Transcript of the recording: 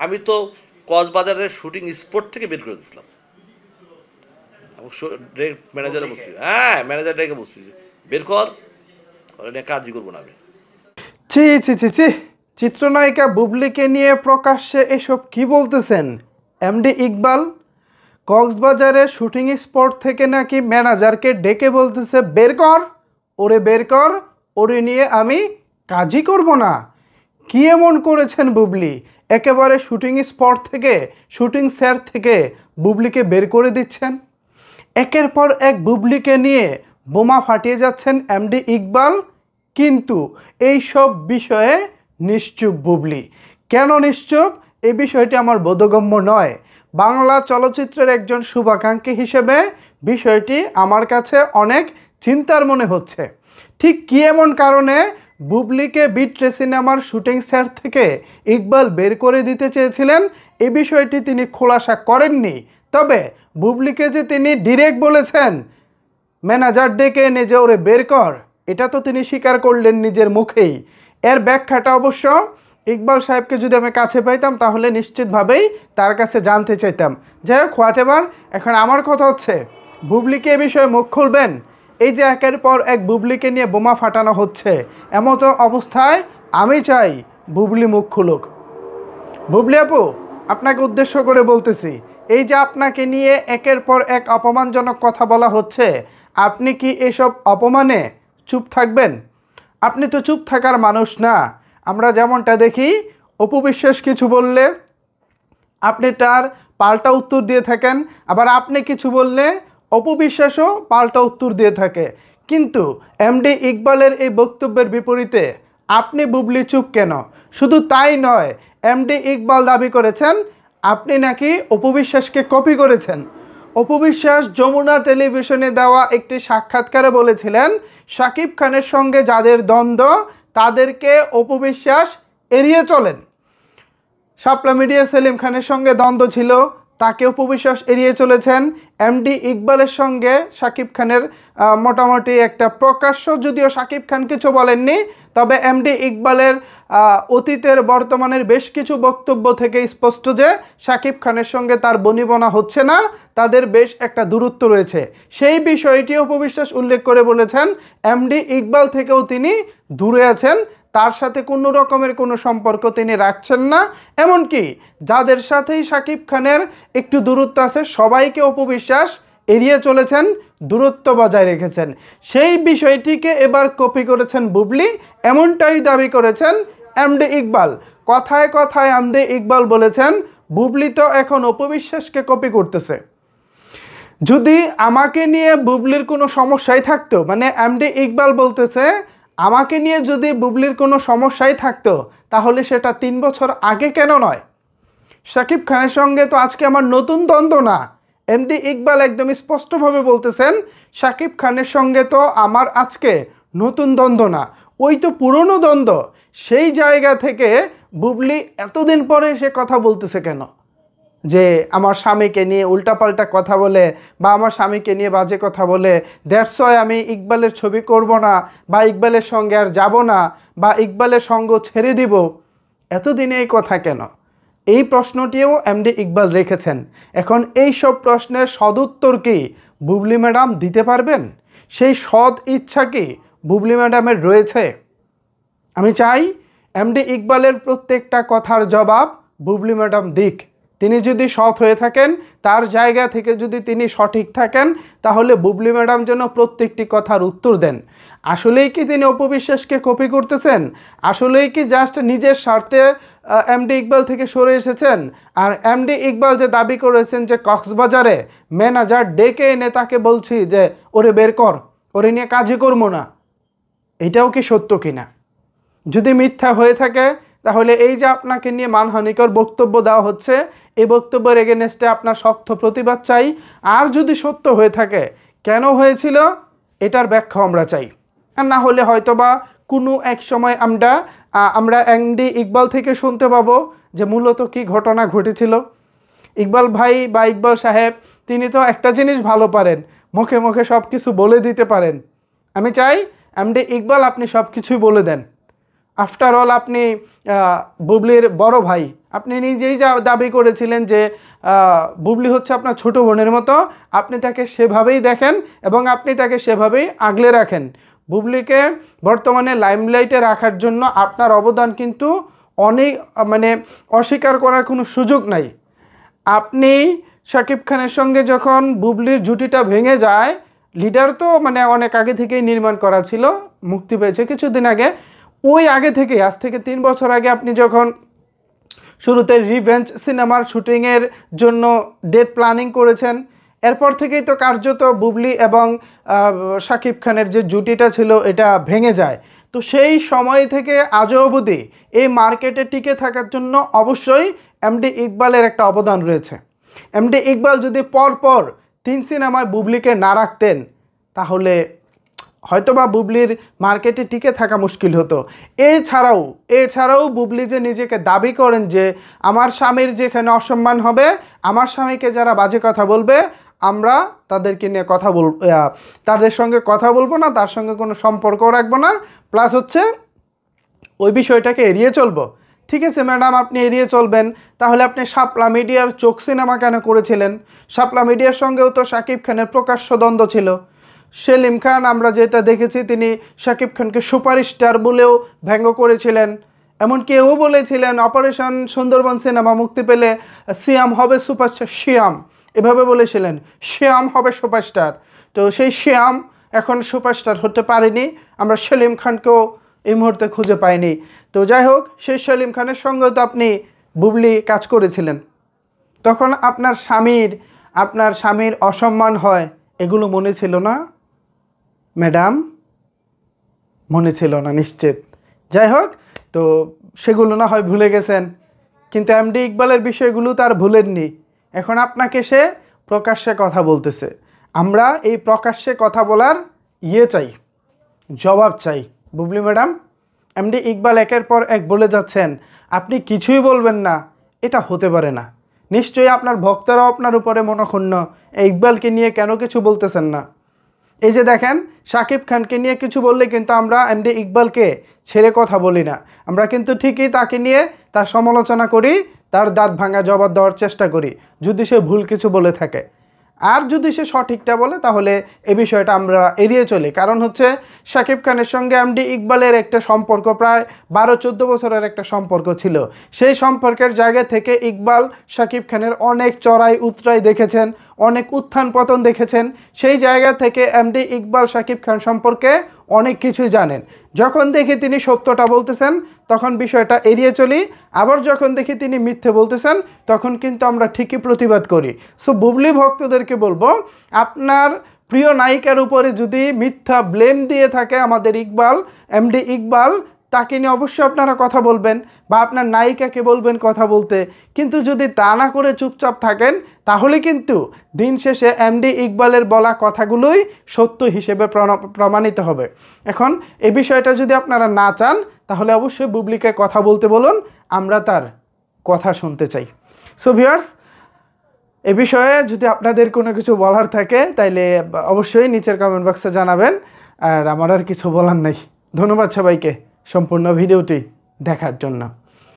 আমি তো কক্সবাজারের শুটিং স্পট থেকে বের করে দিয়েছিলাম। ম্যানেজারে বলছি, হ্যাঁ ম্যানেজার ডেকে বলছি বের কর, নিয়ে কাজই করবো না আমি। ছি ছি ছি ছি, চিত্রনায়িকা বুবলিকে নিয়ে প্রকাশ্যে এসব কি বলতেছেন এমডি ইকবাল? কক্সবাজারের শুটিং স্পট থেকে নাকি ম্যানেজারকে ডেকে বলতেছে বের কর, ওরে বের কর, ওরে নিয়ে আমি কাজই করব না। কি এমন করেছেন বুবলি? একেবারে শুটিং স্পট থেকে, শুটিং সেট থেকে বুবলিকে বের করে দিচ্ছেন। একের পর এক বুবলিকে নিয়ে বোমা ফাটিয়ে যাচ্ছেন এমডি ইকবাল, কিন্তু এই সব বিষয়ে নিশ্চুপ বুবলি। কেন নিশ্চুপ এই বিষয়টি আমার বোধগম্য নয়। বাংলা চলচ্চিত্রের একজন শুভাকাঙ্ক্ষী হিসেবে বিষয়টি আমার কাছে অনেক চিন্তার মনে হচ্ছে। ঠিক কী এমন কারণে বুবলিকে বিট্রে সিনেমার শুটিং সেট থেকে ইকবাল বের করে দিতে চেয়েছিলেন, এই বিষয়টি তিনি খোলাসা করেননি। তবে বুবলিকে যে তিনি ডিরেক্ট বলেছেন ম্যানেজার ডেকে এনে যে ওরে বের কর, এটা তো তিনি স্বীকার করলেন নিজের মুখেই। এর ব্যাখ্যাটা অবশ্য ইকবাল সাহেবকে যদি আমি কাছে পাইতাম তাহলে নিশ্চিতভাবেই তার কাছে জানতে চাইতাম। যাই হোক, হোয়াটএভার। এখন আমার কথা হচ্ছে, বুবলিকে এ বিষয়ে মুখ খুলবেন? এই যে একের পর এক বুবলিকে নিয়ে বোমা ফাটানো হচ্ছে, এমতো অবস্থায় আমি চাই বুবলি মুখ খুলুক। বুবলি আপু, আপনাকে উদ্দেশ্য করে বলতেছি, এই যে আপনাকে নিয়ে একের পর এক অপমানজনক কথা বলা হচ্ছে, আপনি কি এসব অপমানে চুপ থাকবেন? আপনি তো চুপ থাকার মানুষ না। আমরা যেমনটা দেখি, অপু বিশ্বাস কিছু বললে আপনি তার পাল্টা উত্তর দিয়ে থাকেন, আবার আপনি কিছু বললে অপু বিশ্বাসও পাল্টা উত্তর দিয়ে থাকে। কিন্তু এমডি ইকবালের এই বক্তব্যের বিপরীতে আপনি বুবলি চুপ কেন? শুধু তাই নয়, এমডি ইকবাল দাবি করেছেন আপনি নাকি অপু বিশ্বাসকে কপি করেছেন। অপু বিশ্বাস যমুনা টেলিভিশনে দেওয়া একটি সাক্ষাৎকারে বলেছিলেন শাকিব খানের সঙ্গে যাদের দ্বন্দ্ব তাদেরকে অপু বিশ্বাস এড়িয়ে চলেন। শাপলা মিডিয়ার সেলিম খানের সঙ্গে দ্বন্দ্ব ছিল, তাকে অপু বিশ্বাস এড়িয়ে চলেছেন। এমডি ইকবালের সঙ্গে শাকিব খানের মোটামুটি একটা প্রকাশ্য, যদিও শাকিব খান কিছু বলেননি, তবে এমডি ইকবালের অতীতের বর্তমানের বেশ কিছু বক্তব্য থেকে স্পষ্ট যে শাকিব খানের সঙ্গে তার বনিবনা হচ্ছে না, তাদের বেশ একটা দূরত্ব রয়েছে। সেই বিষয়টি অপু বিশ্বাস উল্লেখ করে বলেছেন এমডি ইকবাল থেকেও তিনি দূরে আছেন, তার সাথে কোনো রকমের কোনো সম্পর্ক তিনি রাখছেন না। এমনকি যাদের সাথেই শাকিব খানের একটু দূরত্ব আছে সবাইকে অপু বিশ্বাস এড়িয়ে চলেছেন, দূরত্ব বজায় রেখেছেন। সেই বিষয়টিকে এবার কপি করেছেন বুবলি, এমনটাই দাবি করেছেন এমডি ইকবাল। কথায় কথায় এমডি ইকবাল বলেছেন বুবলি তো এখন অপু বিশ্বাসকে কপি করতেছে। যদি আমাকে নিয়ে বুবলির কোনো সমস্যাই থাকতো, মানে এমডি ইকবাল বলতেছে আমাকে নিয়ে যদি বুবলির কোনো সমস্যাই থাকতো তাহলে সেটা 3 বছর আগে কেন নয়? শাকিব খানের সঙ্গে তো আজকে আমার নতুন দ্বন্দ্ব না। এমডি ইকবাল একদম স্পষ্টভাবে বলতেছেন শাকিব খানের সঙ্গে তো আমার আজকে নতুন দ্বন্দ্ব না, ওই তো পুরনো দ্বন্দ্ব। সেই জায়গা থেকে বুবলি এতদিন পরে সে কথা বলতেছে কেন যে আমার স্বামীকে নিয়ে উল্টাপাল্টা কথা বলে বা আমার স্বামীকে নিয়ে বাজে কথা বলে, দ্যাটস ওয়াই আমি ইকবালের ছবি করব না বা ইকবালের সঙ্গে আর যাব না বা ইকবালের সঙ্গ ছেড়ে দিব, এতদিনে এই কথা কেন? এই প্রশ্নটিও এমডি ইকবাল রেখেছেন। এখন এই সব প্রশ্নের সদুত্তর কি বুবলি ম্যাডাম দিতে পারবেন? সেই সৎ ইচ্ছা কি বুবলি ম্যাডামের রয়েছে? আমি চাই এমডি ইকবালের প্রত্যেকটা কথার জবাব বুবলি ম্যাডাম দিক। তিনি যদি সৎ হয়ে থাকেন, তার জায়গা থেকে যদি তিনি সঠিক থাকেন, তাহলে বুবলি ম্যাডাম যেন প্রত্যেকটি কথার উত্তর দেন। আসলেই কি তিনি অপু বিশ্বাসকে কপি করতেছেন? আসলেই কি জাস্ট নিজের স্বার্থে এমডি ইকবাল থেকে সরে এসেছেন? আর এমডি ইকবাল যে দাবি করেছেন যে কক্সবাজারে ম্যানেজার ডেকে এনে তাকে বলছি যে ওরে বের কর, ওরে নিয়ে কাজই করবো না, এটাও কি সত্য কিনা? যদি মিথ্যা হয়ে থাকে তাহলে এই যে আপনাকে নিয়ে মানহানিকর বক্তব্য দেওয়া হচ্ছে, এই বক্তব্যের এগেনস্টে আপনার শক্ত প্রতিবাদ চাই। আর যদি সত্য হয়ে থাকে, কেন হয়েছিল এটার ব্যাখ্যা আমরা চাই। আর না হলে হয়তোবা কোনো এক সময় আমরা এমডি ইকবাল থেকে শুনতে পাবো যে মূলত কি ঘটনা ঘটেছিল। ইকবাল ভাই বা ইকবাল সাহেব তিনি তো একটা জিনিস ভালো পারেন, মুখে মুখে সব কিছু বলে দিতে পারেন। আমি চাই এমডি ইকবাল আপনি সব কিছুই বলে দেন। আফটার অল আপনি বুবলির বড় ভাই, আপনি নিজেই যা দাবি করেছিলেন যে বুবলি হচ্ছে আপনার ছোট বোনের মতো, আপনি তাকে সেভাবেই দেখেন এবং আপনি তাকে সেভাবেই আগলে রাখেন। বুবলিকে বর্তমানে লাইমলাইটে রাখার জন্য আপনার অবদান কিন্তু অনেক, মানে অস্বীকার করার কোনো সুযোগ নাই। আপনি শাকিব খানের সঙ্গে যখন বুবলির জুটিটা ভেঙে যায়, লিডার তো মানে অনেক আগে থেকেই নির্মাণ করা ছিল, মুক্তি পেয়েছে কিছুদিন আগে, ওই আগে থেকে আজ থেকে 3 বছর আগে আপনি যখন শুরুতে রিভেঞ্জ সিনেমার শুটিংয়ের জন্য ডেট প্ল্যানিং করেছেন, এরপর থেকেই তো কার্যত বুবলি এবং শাকিব খানের যে জুটিটা ছিল এটা ভেঙে যায়। তো সেই সময় থেকে আজও অবধি এই মার্কেটে টিকে থাকার জন্য অবশ্যই এমডি ইকবালের একটা অবদান রয়েছে। এমডি ইকবাল যদি পরপর 3 সিনেমায় বুবলিকে না রাখতেন, তাহলে হয়তোবা বুবলির মার্কেটে টিকে থাকা মুশকিল হতো। এছাড়াও বুবলি যে নিজেকে দাবি করেন যে আমার স্বামীর যেখানে অসম্মান হবে, আমার স্বামীকে যারা বাজে কথা বলবে, আমরা তাদেরকে নিয়ে কথা বলবো, তাদের সঙ্গে কথা বলবো না, তার সঙ্গে কোনো সম্পর্ক রাখবো না, প্লাস হচ্ছে ওই বিষয়টাকে এড়িয়ে চলবো। ঠিক আছে ম্যাডাম, আপনি এড়িয়ে চলবেন, তাহলে আপনি শাপলা মিডিয়ার চোখ সিনেমা কেন করেছিলেন? শাপলা মিডিয়ার সঙ্গেও তো শাকিব খানের প্রকাশ্য দ্বন্দ্ব ছিল। সেলিম খান আমরা যেটা দেখেছি, তিনি শাকিব খানকে সুপারস্টার বলেও ব্যঙ্গ করেছিলেন, এমনকি এও বলেছিলেন অপারেশন সুন্দরবন সিনেমা মুক্তি পেলে সিয়াম হবে সুপারস্টার, শিয়াম এভাবে বলেছিলেন, শিয়াম হবে সুপারস্টার। তো সেই শিয়াম এখন সুপারস্টার হতে পারেনি, আমরা সেলিম খানকেও এই মুহূর্তে খুঁজে পাইনি। তো যাই হোক, সেই সেলিম খানের সঙ্গেও তো আপনি বুবলি কাজ করেছিলেন, তখন আপনার স্বামীর অসম্মান হয়, এগুলো মনে ছিল না ম্যাডাম? মনে ছিল না নিশ্চিত। যাই হোক, তো সেগুলো না হয় ভুলে গেছেন, কিন্তু এমডি ইকবালের বিষয়গুলো তার ভুলেননি। এখন আপনাকে সে প্রকাশ্যে কথা বলতেছে, আমরা এই প্রকাশ্যে কথা বলার চাই, জবাব চাই। বুবলি ম্যাডাম, এমডি ইকবাল একের পর এক বলে যাচ্ছেন, আপনি কিছুই বলবেন না, এটা হতে পারে না। নিশ্চয়ই আপনার ভক্তরাও আপনার উপরে মনক্ষুণ্ণ, ইকবালকে নিয়ে কেন কিছু বলতেছেন না? এই যে দেখেন, শাকিব খানকে নিয়ে কিছু বললে কিন্তু আমরা এমডি ইকবালকে ছেড়ে কথা বলি না, আমরা কিন্তু ঠিকই তাকে নিয়ে তার সমালোচনা করি, তার দাঁত ভাঙা জবাব দেওয়ার চেষ্টা করি যদি সে ভুল কিছু বলে থাকে। আর যদি সে সঠিকটা বলে, তাহলে এই বিষয়টা আমরা এড়িয়ে চলি। কারণ হচ্ছে শাকিব খানের সঙ্গে এমডি ইকবালের একটা সম্পর্ক প্রায় 12-14 বছরের একটা সম্পর্ক ছিল। সেই সম্পর্কের জায়গা থেকে ইকবাল শাকিব খানের অনেক চড়াই উতরাই দেখেছেন, অনেক উত্থান পতন দেখেছেন। সেই জায়গা থেকে এমডি ইকবাল শাকিব খান সম্পর্কে অনেক কিছুই জানেন। যখন দেখি তিনি সত্যটা বলতেছেন, তখন বিষয়টা এড়িয়ে চলি, আবার যখন দেখি তিনি মিথ্যে বলতেছেন, তখন কিন্তু আমরা ঠিকই প্রতিবাদ করি। সো বুবলি ভক্তদেরকে বলবো, আপনার প্রিয় নায়িকার উপরে যদি মিথ্যা ব্লেম দিয়ে থাকে আমাদের ইকবাল, এমডি ইকবাল, তাকে নিয়ে অবশ্যই আপনারা কথা বলবেন, বা আপনার নায়িকাকে বলবেন কথা বলতে। কিন্তু যদি তা না করে চুপচাপ থাকেন, তাহলে কিন্তু দিন শেষে এমডি ইকবালের বলা কথাগুলোই সত্য হিসেবে প্রমাণিত হবে। এখন এই বিষয়টা যদি আপনারা না চান, তাহলে অবশ্যই বুবলিকে কথা বলতে বলুন, আমরা তার কথা শুনতে চাই। সো ভিউয়ার্স, এ বিষয়ে যদি আপনাদের কোনো কিছু বলার থাকে, তাইলে অবশ্যই নিচের কমেন্ট বক্সে জানাবেন। আর আমার আর কিছু বলার নাই। ধন্যবাদ সবাইকে সম্পূর্ণ ভিডিওটি দেখার জন্য।